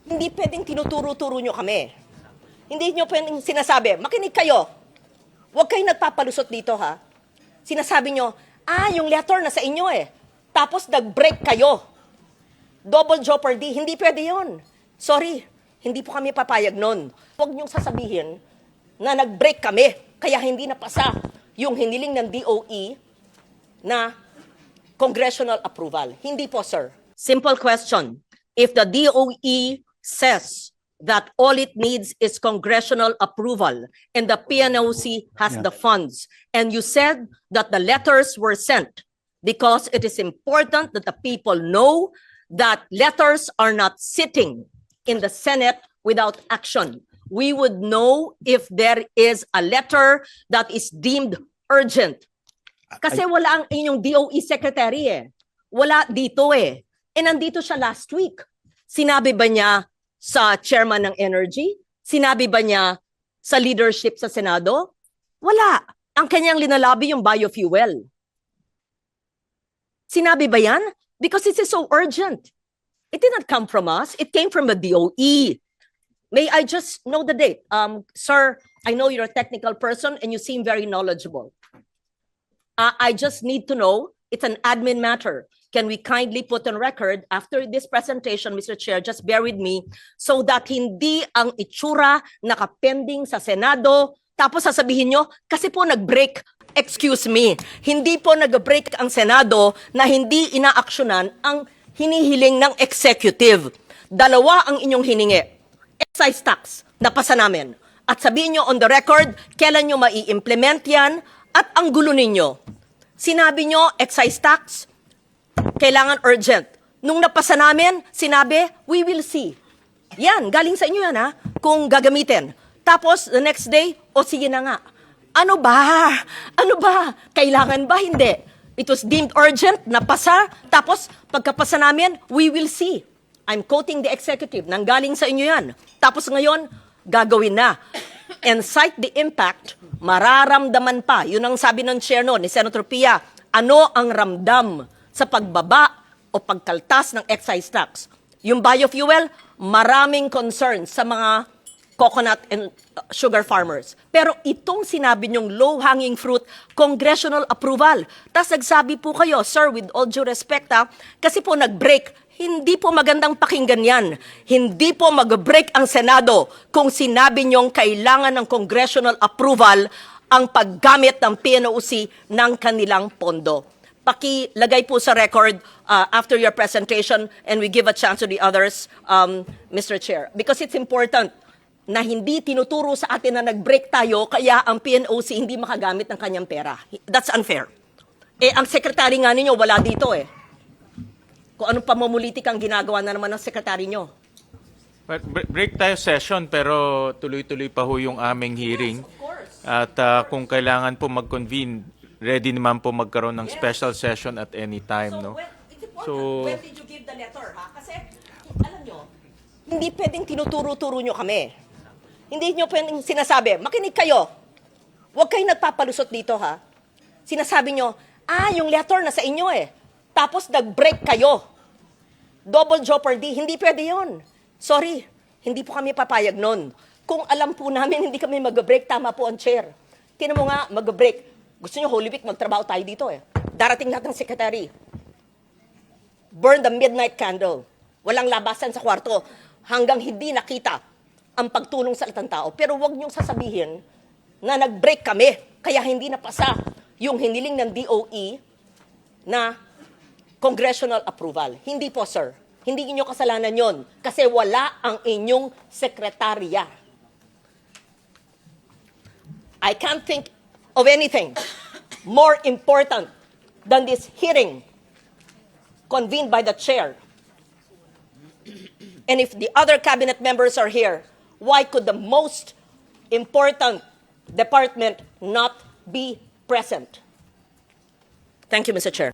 Hindi pwedeng tinuturo-turo nyo kami. Hindi nyo pwedeng sinasabi, makinig kayo. Huwag kayo nagpapalusot dito, ha? Sinasabi nyo, yung letter na sa inyo eh. Tapos nag-break kayo. Double jeopardy, hindi pwede yun. Sorry, hindi po kami papayag nun. Huwag nyong sasabihin na nag-break kami, kaya hindi napasa yung hiniling ng DOE na congressional approval. Hindi po, sir. Simple question. If the DOE says that all it needs is congressional approval and the PNOC has the funds, and you said that the letters were sent because it is important that the people know that letters are not sitting in the Senate without action. We would know if there is a letter that is deemed urgent. Kasi wala ang inyong DOE secretary eh. Wala dito eh. E nandito siya last week. Sinabi ba niya sa chairman ng Energy? Sinabi ba niya sa leadership sa Senado? Wala. Ang kanyang linalabi yung biofuel. Sinabi ba yan? Because this is so urgent. It did not come from us. It came from the DOE. May I just know the date? Sir, I know you're a technical person and you seem very knowledgeable. I just need to know, it's an admin matter. Can we kindly put on record after this presentation, Mr. Chair, just bear with me, so that hindi ang itsura nakapending sa Senado, tapos sasabihin nyo, kasi po nag-break. Excuse me, hindi po nag-break ang Senado na hindi inaaksyonan ang hinihiling ng executive. Dalawa ang inyong hiningi. Excise tax, napasa namin. At sabihin nyo on the record, kailan nyo mai-implement yan, at ang gulo ninyo. Sinabi nyo, excise tax, kailangan urgent. Nung napasa namin, sinabi, we will see. Yan, galing sa inyo yan ha, kung gagamitin. Tapos, the next day, sige na nga. Ano ba? Ano ba? Kailangan ba? Hindi. It was deemed urgent, napasa, tapos pagkapasa namin, we will see. I'm quoting the executive, nanggaling sa inyo yan. Tapos ngayon, gagawin na. And cite the impact, mararamdaman pa. Yun ang sabi ng chair no, ni Senator Pia, ano ang ramdam sa pagbaba o pagkaltas ng excise tax? Yung biofuel, maraming concerns sa mga coconut and sugar farmers. Pero itong sinabi niyong low-hanging fruit, congressional approval. Tapos nagsabi po kayo, sir, with all due respect kasi po nag-break. Hindi po magandang pakinggan yan. Hindi po mag-break ang Senado kung sinabi niyong kailangan ng congressional approval ang paggamit ng PNOC ng kanilang pondo. Pakilagay po sa record after your presentation and we give a chance to the others, Mr. Chair. Because it's important na hindi tinuturo sa atin na nag-break tayo kaya ang PNOC hindi makagamit ng kanyang pera. That's unfair. Ang sekretary nga ninyo wala dito eh. Kung anong pamumulitik ang ginagawa na naman ng sekretary nyo. But break tayo session pero tuloy-tuloy pa ho yung aming hearing. Yes, of course. At kung kailangan po mag-convene, ready naman po magkaroon ng special session at any time. No? It's important. When did you give the letter? Kasi, alam nyo, hindi pwedeng tinuturo-turo nyo kami. Hindi nyo pwedeng sinasabi, makinig kayo. Huwag kayo nagpapalusot dito, ha? Sinasabi nyo, yung letter na sa inyo eh. Tapos nag-break kayo. Double jeopardy, hindi pwede yun. Sorry, hindi po kami papayag nun. Kung alam po namin hindi kami mag-break, tama po ang chair. Tinan mo nga, mag-break. Gusto nyo Holy Week, magtrabaho tayo dito eh. Darating lahat ng secretary. Burn the midnight candle. Walang labasan sa kwarto hanggang hindi nakita ang pagtulong sa lahat ng tao. Pero wag niyong sasabihin na nag-break kami, kaya hindi napasa yung hiniling ng DOE na congressional approval. Hindi po, sir. Hindi inyo kasalanan yon kasi wala ang inyong sekretarya. I can't think of anything more important than this hearing convened by the chair. And if the other cabinet members are here, why could the most important department not be present? Thank you, Mr. Chair.